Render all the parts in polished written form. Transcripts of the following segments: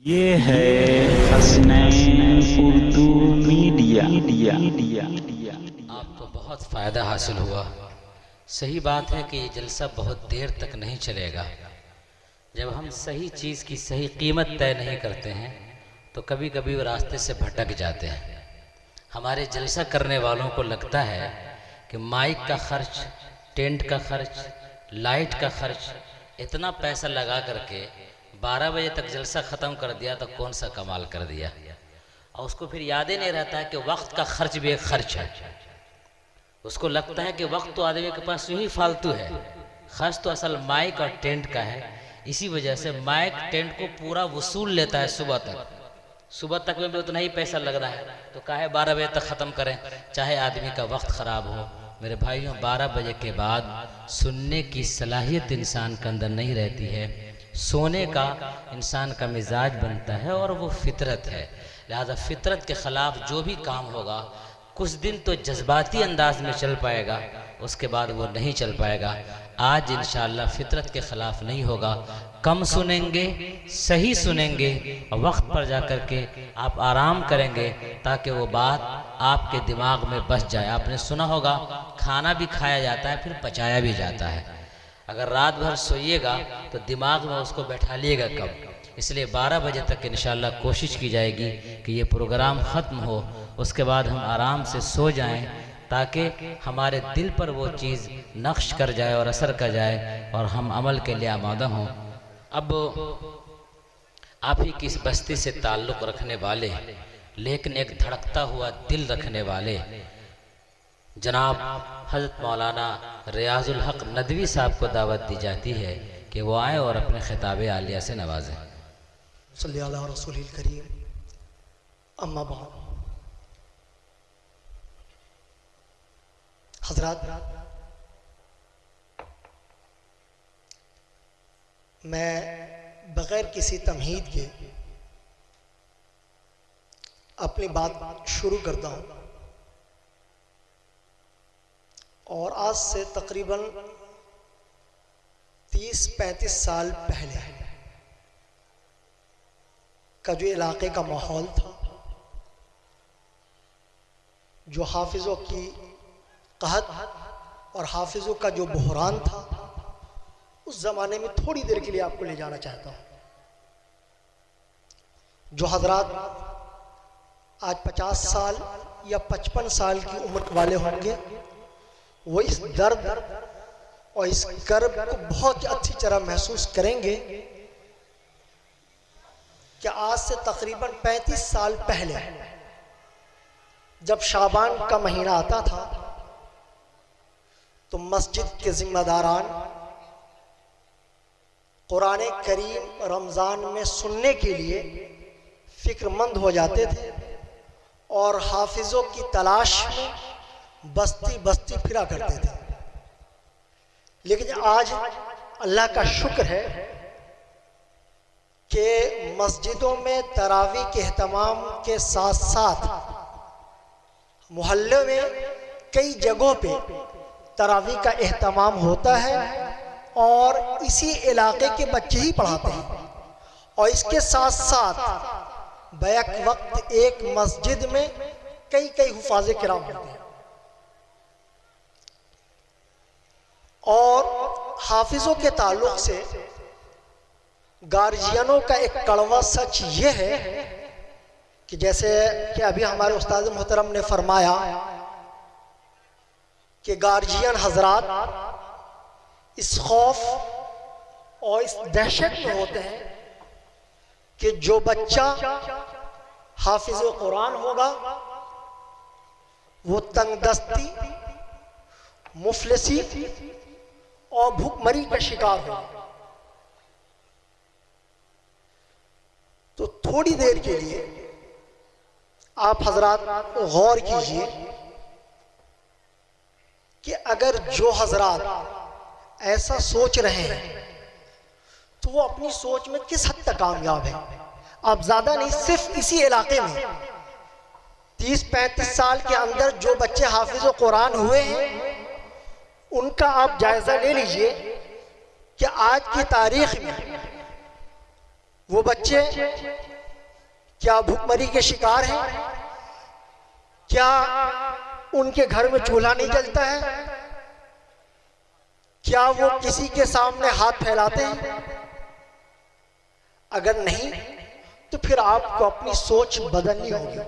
ये है हसनैन उर्दू मीडिया। आपको बहुत फ़ायदा हासिल हुआ। सही बात है कि ये जलसा बहुत देर तक नहीं चलेगा। जब हम सही चीज़ की सही कीमत तय नहीं करते हैं तो कभी कभी वो रास्ते से भटक जाते हैं। हमारे जलसा करने वालों को लगता है कि माइक का खर्च, टेंट का खर्च, लाइट का खर्च, इतना पैसा लगा करके 12 बजे तक जलसा ख़त्म कर दिया तो कौन सा कमाल कर दिया। और उसको फिर याद ही नहीं रहता है कि वक्त का खर्च भी एक खर्च है। उसको लगता है कि वक्त तो आदमी के पास यूँ ही फालतू है, खर्च तो असल माइक और टेंट का है। इसी वजह से माइक टेंट को पूरा वसूल लेता है सुबह तक में भी उतना ही पैसा लग रहा है, तो काहे 12 बजे तक ख़त्म करें, चाहे आदमी का वक्त ख़राब हो। मेरे भाइयों, 12 बजे के बाद सुनने की सलाहियत इंसान के अंदर नहीं रहती है। सोने का इंसान का मिजाज बनता है और वो फितरत है। लिहाजा फितरत के ख़िलाफ़ जो भी काम होगा कुछ दिन तो जज्बाती अंदाज में चल पाएगा, उसके बाद वो नहीं चल पाएगा। आज इंशाअल्लाह फितरत के ख़िलाफ़ नहीं होगा, कम सुनेंगे, सही सुनेंगे और वक्त पर जा कर के आप आराम करेंगे ताकि वो बात आपके दिमाग में बस जाए। आपने सुना होगा खाना भी खाया जाता है फिर पचाया भी जाता है। अगर रात भर सोइएगा तो दिमाग में उसको बैठा लिएगा कब। इसलिए 12 बजे तक इंशाअल्लाह कोशिश की जाएगी कि ये प्रोग्राम ख़त्म हो, उसके बाद हम आराम से सो जाएं ताकि हमारे दिल पर वो चीज़ नक्श कर जाए और असर कर जाए और हम अमल के लिए आमादा हों। अब आप ही किस बस्ती से ताल्लुक़ रखने वाले लेकिन एक धड़कता हुआ दिल रखने वाले जनाब हज़रत मौलाना रियाजुल हक नदवी साहब को दावत दी जाती है कि वो आए और अपने खिताब आलिया से नवाजें। सल्लल्लाहु अलैहि रसूलिल करीम, अम्मा बाद। हज़रात, मैं बग़ैर किसी तमहीद के अपनी बात शुरू करता हूँ। और आज से तकरीबन 30-35 साल पहले का जो इलाके का माहौल था, जो हाफिज़ों की कहत और हाफिज़ों का जो बहरान था, उस ज़माने में थोड़ी देर के लिए आपको ले जाना चाहता हूँ। जो हजरात आज 50 साल या 55 साल की उम्र वाले होंगे वो इस दर्द और इस कर्ब को बहुत अच्छी तरह महसूस करेंगे कि आज से तकरीबन 35 साल पहले जब शाबान का महीना आता था तो मस्जिद के जिम्मेदारान कुरान करीम रमज़ान में सुनने के लिए फ़िक्रमंद हो जाते थे और हाफिज़ों की तलाश में बस्ती बस्ती फिरा करते थे। लेकिन आज अल्लाह का शुक्र है कि मस्जिदों में तरावी के एहतमाम के साथ साथ मोहल्ले में कई जगहों पे तरावी का एहतमाम होता है और इसी इलाके के बच्चे ही पढ़ाते हैं। और इसके साथ साथ बैक वक्त एक मस्जिद में कई हुफ़ाज़े किराम होते हैं। और हाफिज़ों के ताल्लुक़ से गार्जियनों का एक कड़वा सच ये है कि जैसे कि अभी हमारे उस्ताद मोहतरम ने फरमाया कि गार्जियन हजरात इस खौफ और इस दहशत में होते हैं कि जो बच्चा हाफिज़ कुरान होगा वो तंगदस्ती, मुफलिसी और भूखमरी का शिकार हो। तो थोड़ी देर के लिए आप हजरात गौर कीजिए कि अगर जो हजरात ऐसा सोच रहे हैं तो वो अपनी सोच में किस हद तक कामयाब है। आप ज्यादा नहीं, सिर्फ इसी इलाके में 30-35 साल के अंदर जो बच्चे हाफिज़ कुरान हुए हैं उनका आप जायजा ले लीजिए कि आज की तारीख में वो बच्चे क्या भूखमरी के शिकार हैं? क्या उनके घर में चूल्हा नहीं जलता है? क्या वो किसी के सामने हाथ फैलाते हैं? अगर नहीं तो फिर आपको अपनी सोच बदलनी होगी,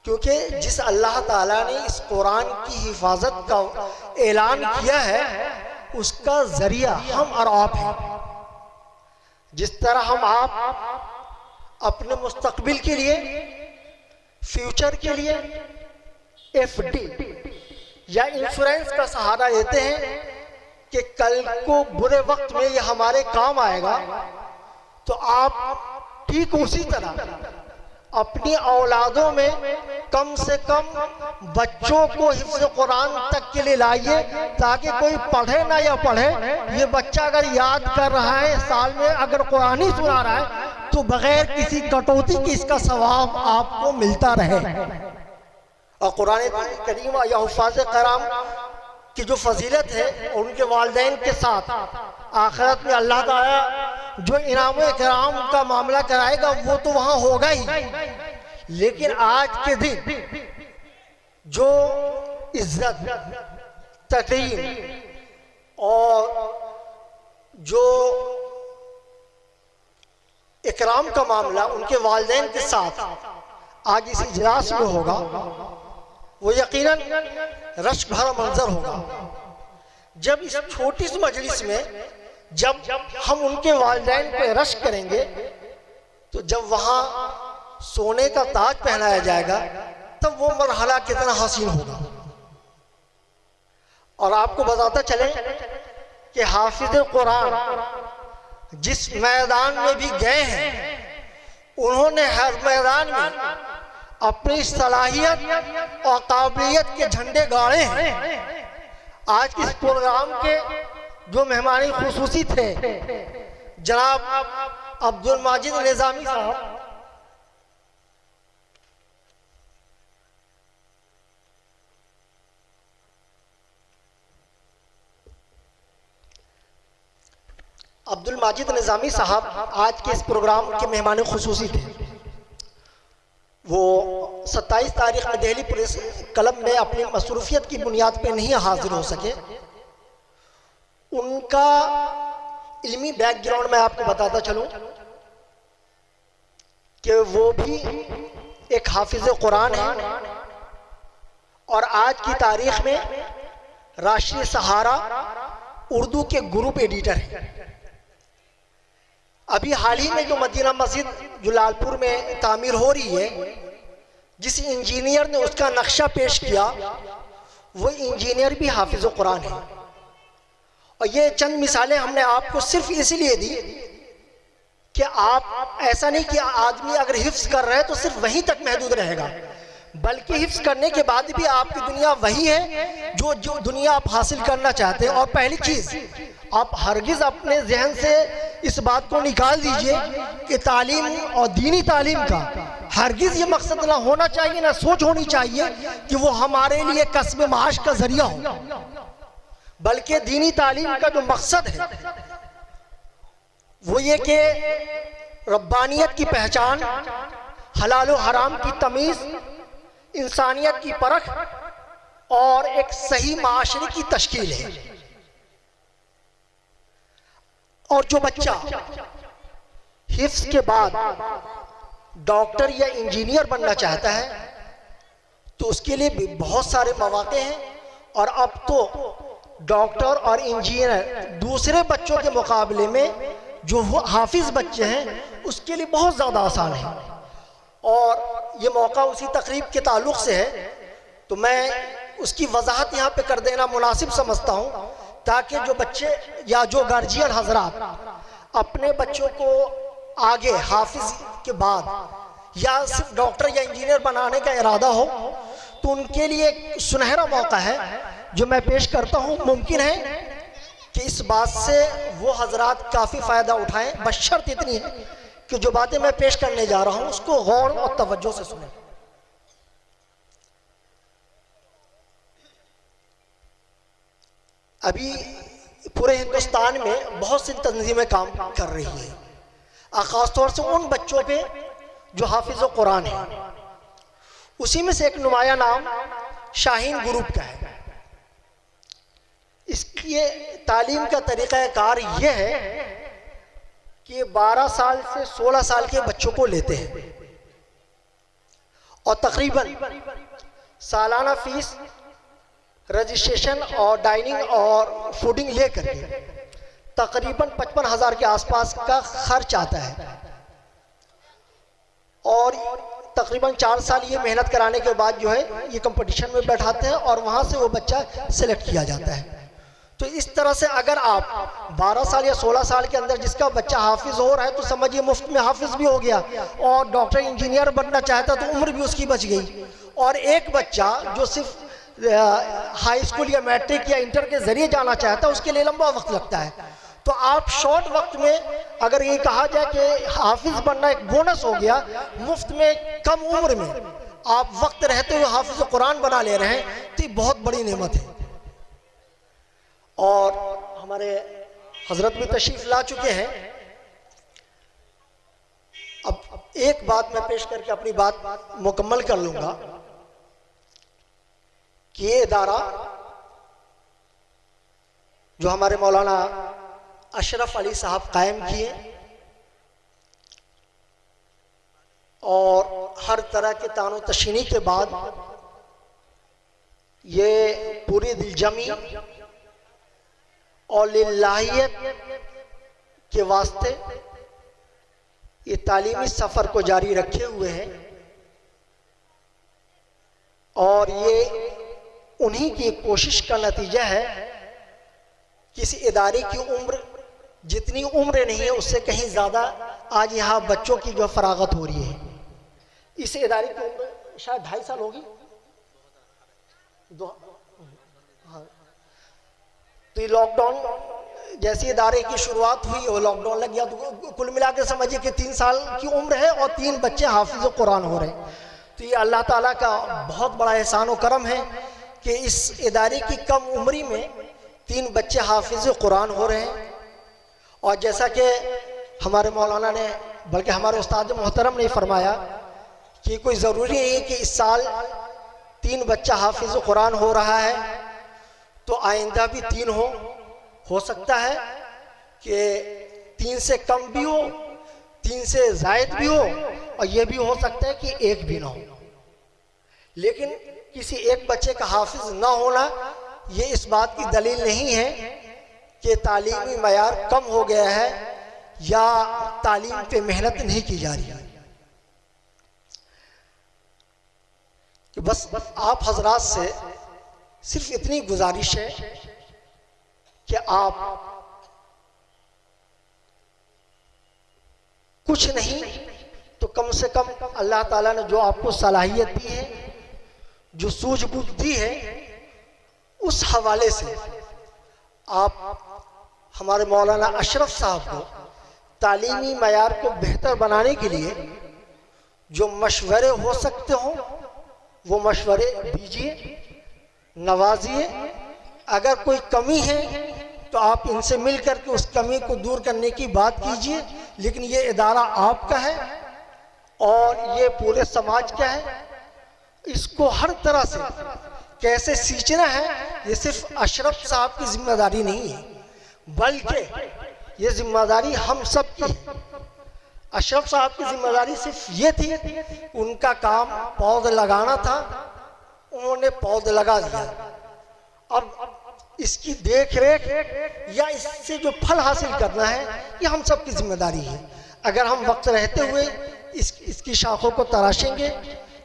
क्योंकि जिस अल्लाह ताला ने इस कुरान की हिफाजत का ऐलान किया है उसका जरिया हम और आप हैं। जिस तरह हम आप अपने मुस्तकबिल के लिए, फ्यूचर के लिए एफडी या इंश्योरेंस का सहारा लेते हैं कि कल को बुरे वक्त में ये हमारे काम आएगा, तो आप ठीक उसी तरह अपनी औलादों में कम से कम बच्चों को हिफ्ज़ कुरान तक के लिए लाइए, ताकि कोई पढ़े ना या पढ़े, ये बच्चा अगर याद कर रहा है, साल में अगर कुरान ही सुना रहा है, तो बगैर किसी कटौती की इसका सवाब आपको मिलता रहे। और कुरान करीम या हुफ़ाज़ कराम की जो फजीलत है और उनके वालिदैन के साथ आखिरत में अल्लाह ताला जो इनाम इकराम का मामला कराएगा वो तो वहाँ होगा ही, लेकिन आज के दिन जो इज्जत, तकरीम और जो इकराम का मामला उनके वालिदैन के साथ आज इस इजलास में होगा, वो यकीनन रश्क भरा मंजर होगा। जब इस छोटी सी मजलिस में जब हम उनके वालिदैन पे रश्क करेंगे, तो जब वहाँ सोने का ताज पहनाया जाएगा तब वो मरहला कितना हसीन होगा। और आपको बताता चले कि हाफिज कुरान जिस मैदान में भी गए हैं, उन्होंने हर मैदान में अपनी सलाहियत और काबिलियत के झंडे गाड़े हैं। आज इस प्रोग्राम के जो मेहमान खुसूसी थे जनाब अब्दुल माजिद निजामी साहब, अब्दुल माजिद निजामी साहब आज के इस प्रोग्राम के मेहमान खुसूसी थे। वो 27 तारीख में दिल्ली प्रेस क्लब में अपनी मसरूफियत की बुनियाद पे नहीं हाजिर हो सके। उनका इल्मी बैकग्राउंड मैं आपको बताता चलूं कि वो भी एक हाफिज कुरान है और आज की तारीख में राष्ट्रीय सहारा उर्दू के ग्रुप एडिटर हैं। अभी हाल ही में जो मदीना मस्जिद जो लालपुर में तामीर हो रही है, जिस इंजीनियर ने उसका नक्शा पेश किया, वो इंजीनियर भी हाफिज कुरान है। और ये चंद मिसालें हमने आपको सिर्फ इसलिए दी कि आप ऐसा नहीं कि आदमी अगर हिफ्ज कर रहे हैं तो सिर्फ वहीं तक महदूद रहेगा, बल्कि हिफ्ज करने के बाद भी आपकी दुनिया वही है जो दुनिया आप हासिल करना चाहते हैं। और पहली चीज, आप हरगिज अपने जहन से इस बात को निकाल दीजिए कि तालीम और दीनी तालीम का हरगिज ये मकसद ना होना चाहिए, ना सोच होनी चाहिए कि वो हमारे लिए कसब माश का जरिया हो, बल्कि दीनी तालीम का जो मकसद है वो ये कि रब्बानियत की पहचान, हलाल और हराम की तमीज़, इंसानियत की परख और एक सही माशरे की तश्कील है। और जो बच्चा हिफ्ज़ के बाद डॉक्टर या इंजीनियर बनना चाहता है तो उसके लिए भी बहुत सारे मौके हैं। और अब तो डॉक्टर और इंजीनियर दूसरे बच्चों के मुकाबले में जो हाफिज बच्चे हैं उसके लिए बहुत ज़्यादा आसान है। और ये मौका उसी तकरीब के ताल्लुक़ से है, तो मैं उसकी वजाहत यहाँ पे कर देना मुनासिब समझता हूँ, ताकि जो बच्चे या जो गार्जियन हजरात अपने बच्चों को आगे हाफिज के बाद या सिर्फ डॉक्टर या इंजीनियर बनाने का इरादा हो, तो उनके लिए एक सुनहरा मौका है जो मैं पेश करता हूँ। मुमकिन है कि इस बात से वो हजरात काफ़ी फ़ायदा उठाएं, बस शर्त इतनी है कि जो बातें मैं पेश करने जा रहा हूँ उसको गौर और तवज्जो से सुनें। अभी पूरे हिंदुस्तान में बहुत सी तंजीमें काम कर रही हैं। ख़ास तौर से उन बच्चों पे जो हाफिज़ कुरान है। उसी में से एक नुमाया नाम शाहीन ग्रुप का है। इसकी तालीम का तरीक़ाकार ये है कि 12 साल से 16 साल के बच्चों को लेते हैं और तकरीबन सालाना फीस, रजिस्ट्रेशन और डाइनिंग और फूडिंग लेकर के तकरीबन 55,000 के आसपास का खर्च आता है। और तकरीबन 4 साल ये मेहनत कराने के बाद जो है ये कंपटीशन में बैठाते हैं और वहाँ से वो बच्चा सिलेक्ट किया जाता है। तो इस तरह से अगर आप 12 साल या 16 साल के अंदर जिसका बच्चा हाफिज हो रहा है तो समझिए मुफ्त में हाफिज भी हो गया, और डॉक्टर इंजीनियर बनना चाहता तो उम्र भी उसकी बच गई। और एक बच्चा जो सिर्फ हाई स्कूल या मैट्रिक या इंटर के जरिए जाना चाहता है उसके लिए लंबा वक्त लगता है। तो आप शॉर्ट वक्त में अगर ये कहा जाए कि हाफिज बनना एक बोनस हो गया, मुफ्त में कम उम्र में आप वक्त रहते हुए हाफिज कुरान बना ले रहे हैं, तो ये बहुत बड़ी नेमत है। और हमारे हजरत भी तशरीफ ला चुके हैं। अब एक बात मैं पेश करके अपनी बात मुकम्मल कर लूंगा कि ये इदारा जो हमारे मौलाना अशरफ अली साहब कायम किए और हर तरह के तानो तशीनी के बाद ये पूरी दिलजमी और लिल्लाहियत के वास्ते ये तालीमी सफ़र को जारी रखे हुए हैं। और ये उन्हीं की कोशिश का नतीजा है। किसी इदारे की उम्र जितनी उम्र नहीं है उससे कहीं ज़्यादा आज यहाँ बच्चों की जो फरागत हो रही है। इस इदारे की उम्र शायद 2.5 साल होगी। हाँ, तो ये लॉकडाउन जैसे इदारे की शुरुआत हुई और लॉकडाउन लग गया, तो कुल मिला के समझिए कि 3 साल की उम्र है और 3 बच्चे हाफिज़ कुरान हो रहे हैं। तो ये अल्लाह ताला का बहुत बड़ा एहसान और करम है कि इस इदारे की कम उम्री में 3 बच्चे हाफिज़ कुरान हो रहे हैं। और जैसा कि हमारे मौलाना ने, बल्कि हमारे उस्ताद मोहतरम ने फरमाया कि कोई ज़रूरी नहीं है कि इस साल 3 बच्चा हाफिज़ कुरान हो रहा है तो आइंदा भी 3 हो सकता है कि 3 से कम भी हो, 3 से ज़ायद भी हो, और ये भी हो सकता है कि 1 भी ना हो। लेकिन किसी एक बच्चे का हाफिज़ ना होना ये इस बात की दलील नहीं है कि तालीमी मयार कम हो गया है या तालीम पे मेहनत नहीं की जा रही है। कि बस आप हजरात से सिर्फ इतनी गुजारिश है कि आप कुछ नहीं तो कम से कम अल्लाह ताला ने जो आपको सलाहियत दी है, जो सूझबूझ दी है, उस हवाले से आप हमारे मौलाना अशरफ साहब को तालीमी मयार को बेहतर बनाने के लिए जो मशवरे हो सकते हो वो मशवरे दीजिए, नवाजिए। अगर कोई कमी है तो आप इनसे मिल करके उस कमी को दूर करने की बात कीजिए। लेकिन ये इदारा आपका है और ये पूरे समाज का है। इसको हर तरह से कैसे सींचना है ये सिर्फ अशरफ साहब की जिम्मेदारी नहीं है, बल्कि ये जिम्मेदारी हम सब की है। अशरफ साहब की जिम्मेदारी सिर्फ ये थी, उनका काम पौध लगाना था, उन्होंने पौध लगा दिया। अब इसकी देख रेख या इससे जो फल हासिल करना है ये हम सब की जिम्मेदारी है। अगर हम वक्त रहते हुए इसकी शाखों को तराशेंगे,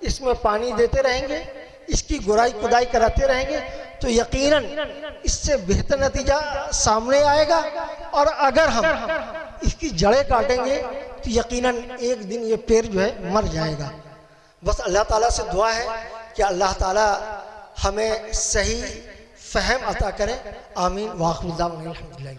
इसमें पानी देते रहेंगे, इसकी गुराई खुदाई कराते रहेंगे तो यकीनन इससे बेहतर नतीजा सामने आएगा। और अगर हम इसकी जड़ें काटेंगे तो यकीनन एक दिन ये पेड़ जो है मर जाएगा। बस अल्लाह ताला से दुआ है कि अल्लाह ताला हमें सही फहम अता करें। आमीन। वाखिर दावाना अल्हम्दुलिल्लाह।